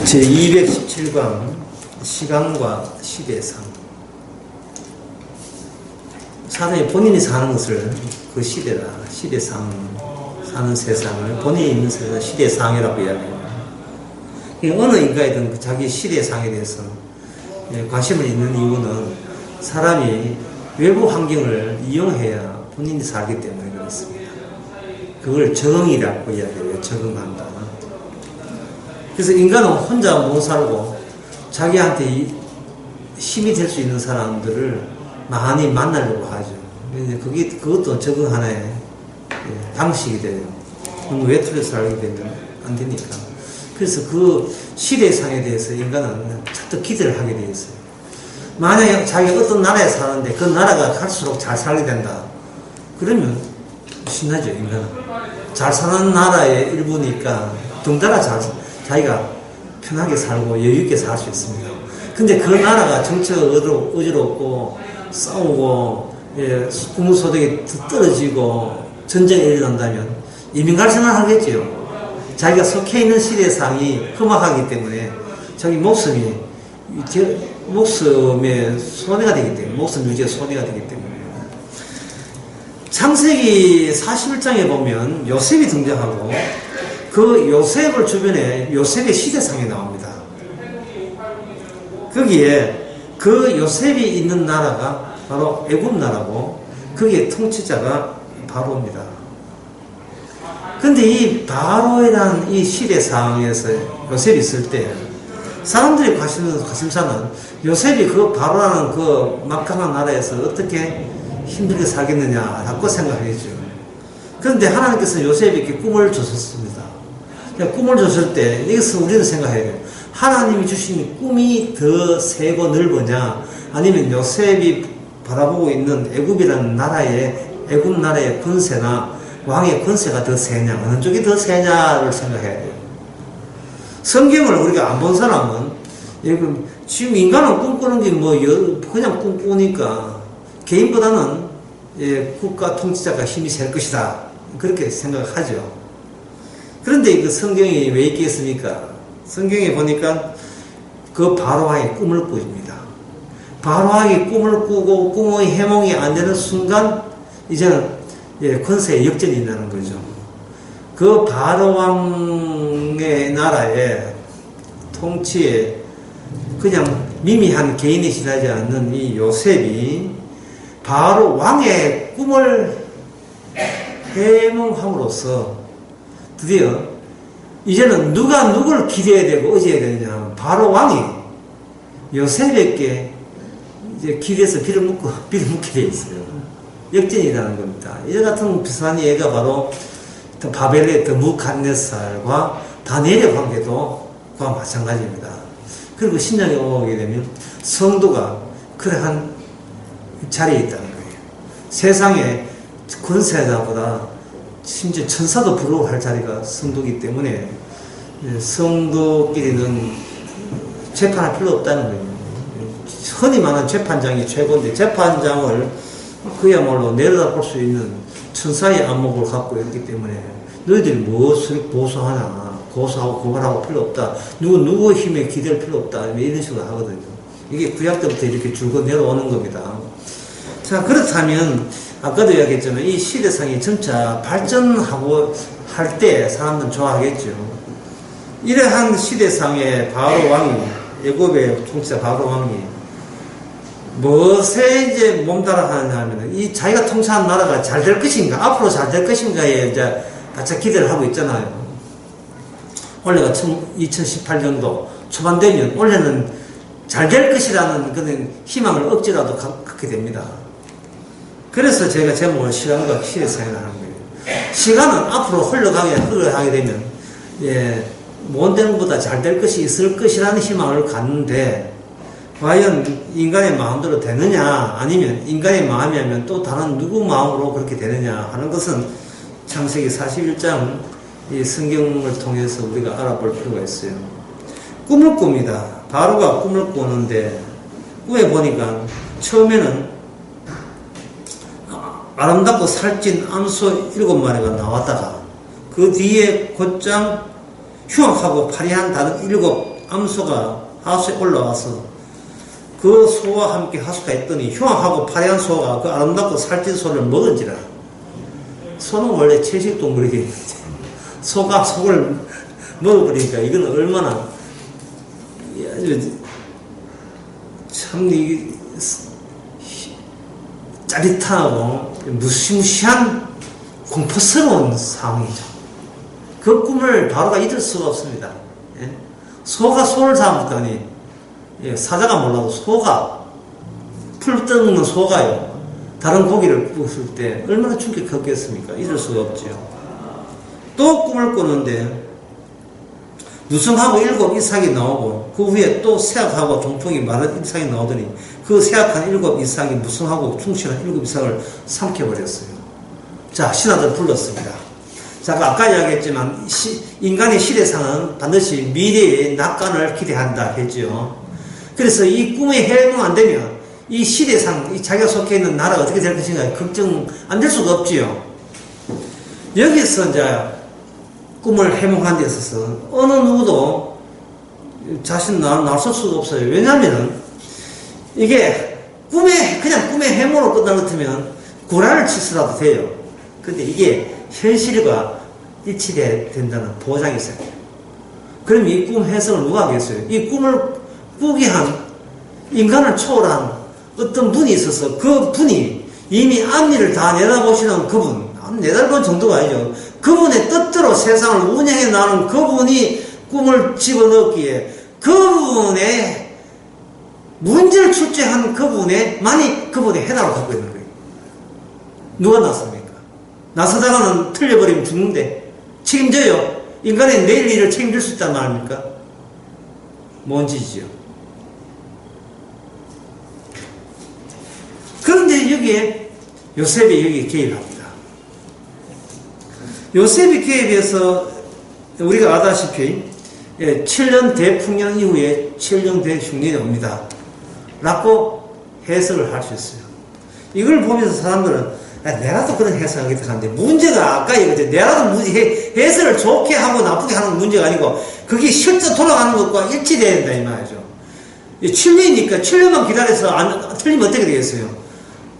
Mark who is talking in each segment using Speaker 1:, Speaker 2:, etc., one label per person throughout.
Speaker 1: 제217강 시간과 시대상. 사람이 본인이 사는 것을 그 시대다, 시대상, 사는 세상을 본인이 있는 세상 시대상이라고 이야기합니다. 어느 인간이든 그 자기 시대상에 대해서 관심을 있는 이유는 사람이 외부 환경을 이용해야 본인이 살기 때문에 그렇습니다. 그걸 적응이라고 이야기해요. 적응한다. 그래서 인간은 혼자 못 살고 자기한테 힘이 될 수 있는 사람들을 많이 만나려고 하죠. 그것도 적응 하나의 방식이 돼요. 너무 외톨이 살게 되면 안 되니까. 그래서 그 시대상에 대해서 인간은 자꾸 기대를 하게 되어 있어요. 만약에 자기가 어떤 나라에 사는데 그 나라가 갈수록 잘 살게 된다. 그러면 신나죠, 인간은. 잘 사는 나라의 일부니까 덩달아 자기가 편하게 살고 여유있게 살 수 있습니다. 근데 그 나라가 정치가 어지럽고 싸우고 국민소득이 떨어지고 전쟁이 일어난다면 이민 갈 생각을 하겠지요. 자기가 속해 있는 시대상이 험악하기 때문에 자기 목숨에 손해가 되기 때문에, 목숨 유지에 손해가 되기 때문에. 창세기 41장에 보면 요셉이 등장하고 그 요셉을 주변에 요셉의 시대상이 나옵니다. 거기에 그 요셉이 있는 나라가 바로 애굽 나라고 거기에 통치자가 바로입니다. 근데 이 바로라는 이 시대상에서 요셉이 있을 때 사람들이 관심사는 요셉이 그 바로라는 그 막강한 나라에서 어떻게 힘들게 살겠느냐라고 생각하겠죠. 그런데 하나님께서 요셉에게 꿈을 주셨습니다. 꿈을 줬을 때 여기서 우리는 생각해야 돼요. 하나님이 주신 꿈이 더 세고 넓으냐, 아니면 요셉이 바라보고 있는 애굽이라는 나라의 애굽 나라의 권세나 왕의 권세가 더 세냐, 어느 쪽이 더 세냐를 생각해야 돼요. 성경을 우리가 안 본 사람은 지금 인간은 꿈꾸는 게 그냥 꿈꾸니까 개인보다는 국가 통치자가 힘이 셀 것이다, 그렇게 생각하죠. 그런데 그 성경이 왜 있겠습니까? 성경에 보니까 그 바로왕이 꿈을 꿉니다. 바로왕이 꿈을 꾸고 꿈의 해몽이 안 되는 순간 이제는 권세의 역전이 있다는 거죠. 그 바로왕의 나라의 통치에 그냥 미미한 개인이 지나지 않는 이 요셉이 바로왕의 꿈을 해몽함으로써 드디어 이제는 누가 누구를 기대해야 되고 의지해야 되느냐 하면 바로왕이 요셉에게 이제 기대해서 빌을 묻게 되어 있어요. 역전이라는 겁니다. 이와 같은 비슷한 예가 바로 바벨의 느부갓네살과 다니엘의 관계도 그와 마찬가지입니다. 그리고 신약에 오게 되면 성도가 그러한 자리에 있다는 거예요. 세상에 권세자보다 심지어 천사도 부러워할 자리가 성도이기 때문에 성도끼리는 재판할 필요 없다는 거예요. 흔히 말하는 재판장이 최고인데 재판장을 그야말로 내려다볼 수 있는 천사의 안목을 갖고 있기 때문에 너희들이 무엇을 보수하나, 고소하고 고발하고 필요 없다, 누구의 힘에 기댈 필요 없다, 이런 식으로 하거든요. 이게 구약 때부터 이렇게 줄곧 내려오는 겁니다. 자, 그렇다면 아까도 이야기했지만 이 시대상이 점차 발전하고 할 때 사람들은 좋아하겠죠. 이러한 시대상의 바로 왕이, 애굽의 통치자 바로 왕이 무엇에 이제 몸달아 하느냐 하면 이 자기가 통치한 나라가 잘 될 것인가, 앞으로 잘 될 것인가에 이제 바짝 기대를 하고 있잖아요. 원래가 2018년도 초반 되면 원래는 잘 될 것이라는 그런 희망을 억지라도 갖게 됩니다. 그래서 제가 제목을 시간과 시대상이라고 하는 거예요. 시간은 앞으로 흘러가게 되면, 못 되는 것보다 잘 될 것이 있을 것이라는 희망을 갖는데, 과연 인간의 마음대로 되느냐, 아니면 인간의 마음이 하면 또 다른 누구 마음으로 그렇게 되느냐 하는 것은 창세기 41장 이 성경을 통해서 우리가 알아볼 필요가 있어요. 꿈을 꿉니다. 바로가 꿈을 꾸는데, 꿈에 보니까 처음에는 아름답고 살찐 암소 7마리가 나왔다가 그 뒤에 곧장 흉악하고 파리한 다른 7 암소가 하수에 올라와서 그 소와 함께 하수가 있더니 흉악하고 파래한 소가 그 아름답고 살찐 소를 먹은지라. 소는 원래 채식동물이기 소가 속을 먹어버리니까 이건 얼마나 참 짜릿하고 무시무시한 공포스러운 상황이죠. 그 꿈을 바로가 잊을 수가 없습니다. 예? 소가 소를 잡았더니, 예, 사자가 몰라도 소가, 풀 뜯는 소가요, 다른 고기를 구웠을 때 얼마나 충격했겠습니까? 잊을 수가 없죠. 또 꿈을 꾸는데 누승하고 일곱 이삭이 나오고 그 후에 또 세악하고 종통이 많은 이삭이 나오더니 그 세악한 일곱 이삭이 무성하고 충실한 일곱 이삭을 삼켜버렸어요. 자, 신하들 불렀습니다. 자, 아까 이야기했지만 인간의 시대상은 반드시 미래의 낙관을 기대한다 했죠. 그래서 이 꿈에 해몽 안 되면 이 시대상, 이 자기가 속해 있는 나라가 어떻게 될 것인가 걱정 안 될 수가 없지요. 여기서 이제 꿈을 해몽한 데 있어서 어느 누구도 자신 나설 수가 없어요. 왜냐하면 이게 그냥 꿈의 해몽으로 끝날 것 같으면 구라를 치서라도 돼요. 근데 이게 현실과 일치된다는 보장이 있어요. 그럼 이 꿈 해석을 누가 하겠어요? 이 꿈을 꾸게 한 인간을 초월한 어떤 분이 있어서 그 분이 이미 앞니를 다 내다보시는 그분, 내다본 정도가 아니죠. 그분의 뜻대로 세상을 운영해 나가는 그분이 꿈을 집어넣기에 그분의 문제를 출제한 그분의 해답을 갖고 있는 거예요. 누가 나섭니까? 나서다가는 틀려버리면 죽는데 책임져요. 인간의 내일 일을 책임질 수 있단 말입니까? 뭔 짓이죠. 그런데 여기에 요셉이 여기 개입합니다. 요셉이 개입해서 우리가 아다시피 7년 대풍년 이후에 7년 대흉년이 옵니다 라고 해석을 할 수 있어요. 이걸 보면서 사람들은 내가도 그런 해석하겠다 하는데 문제가 아까 얘기했죠. 내가도 해석을 좋게 하고 나쁘게 하는 건 문제가 아니고 그게 실제 돌아가는 것과 일치돼야 된다 이 말이죠. 7년이니까 7년만 기다려서 틀리면 어떻게 되겠어요?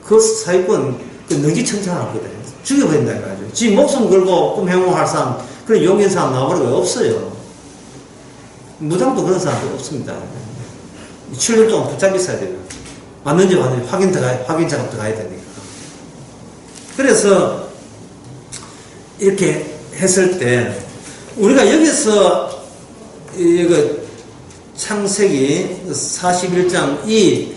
Speaker 1: 그 사기꾼 능지청천하거든요. 죽여버린다 이 말이죠. 지 목숨 걸고 꿈 해몽할 사람, 그런 용기 있는 사람 나와버리고 없어요. 무당도 그런 사람도 없습니다. 7년 동안 붙잡혀 있어야 돼요. 맞는지 확인 작업 들어가야 되니까. 그래서 이렇게 했을 때 우리가 여기서 이거 창세기 41장 이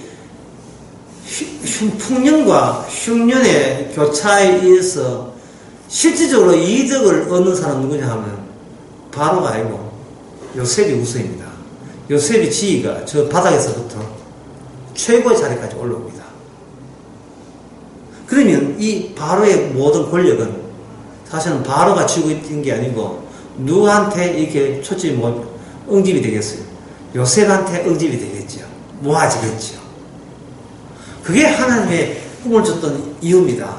Speaker 1: 풍년과 흉년의 교차에 의해서 실질적으로 이득을 얻는 사람 누구냐 하면 바로가 아니고 요셉이 우선입니다. 요셉이 지위가 저 바닥에서부터 최고의 자리까지 올라옵니다. 그러면 이 바로의 모든 권력은 사실은 바로가 쥐고 있는 게 아니고 누구한테 이렇게 응집이 되겠어요? 요셉한테 응집이 되겠죠. 모아지겠죠. 그게 하나님의 꿈을 줬던 이유입니다.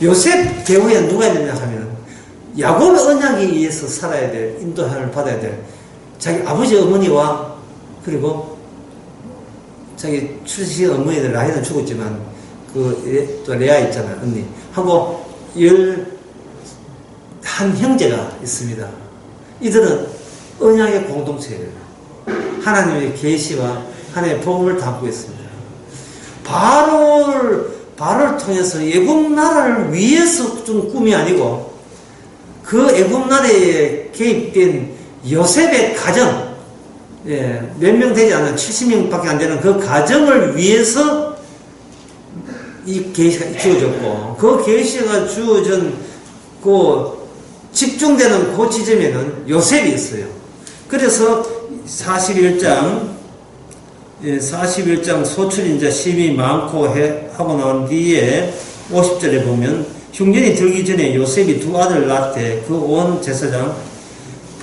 Speaker 1: 요셉 배후에 누가 있느냐 하면 야곱의 언약에 의해서 살아야 될, 인도함을 받아야 될 자기 아버지 어머니와 그리고 자기 출신 어머니들 라헬은 죽었지만 또 레아 있잖아요, 언니 하고 11 형제가 있습니다. 이들은 언약의 공동체예요. 하나님의 계시와 하나님의 복음을 담고 있습니다. 바로를 통해서 애굽 나라를 위해서 준 꿈이 아니고 그 애굽 나라에 개입된 요셉의 가정, 몇 명 되지 않는 70명밖에 안 되는 그 가정을 위해서 이 계시가 주어졌고 그 계시가 주어진 그 집중되는 그 지점에는 요셉이 있어요. 그래서 41장 소출인자 심이 많고 하고 나온 뒤에 50절에 보면 흉년이 들기 전에 요셉이 두 아들을 낳되 그 온 제사장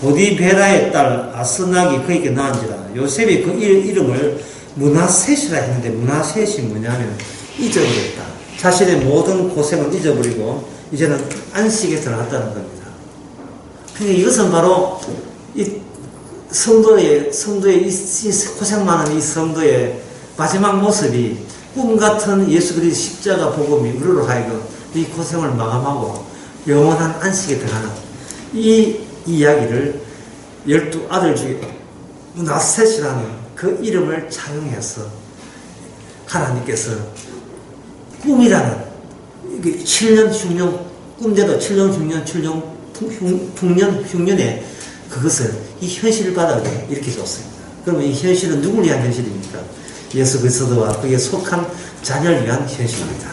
Speaker 1: 보디베라의 딸 아스낙이 그에게 낳은지라. 요셉이 그 이름을 문하셋이라 했는데 문하셋이 뭐냐면 잊어버렸다. 자신의 모든 고생을 잊어버리고 이제는 안식에 들어갔다는 겁니다. 그러니까 이것은 바로 성도의 이 고생 많은 이 성도의 마지막 모습이 꿈 같은 예수 그리스도 십자가 복음이 우리로 하여금 이 고생을 마감하고 영원한 안식에 들어가는 이 이야기를 12아들 중에 나셋이라는 그 이름을 차용해서 하나님께서 꿈이라는 7년 흉년 꿈대로 7년 흉년 7년 흉년에 그것을 이 현실 바닥에 이렇게 줬습니다. 그러면 이 현실은 누구를 위한 현실입니까? 예수 그리스도와 그에 속한 자녀를 위한 현실입니다.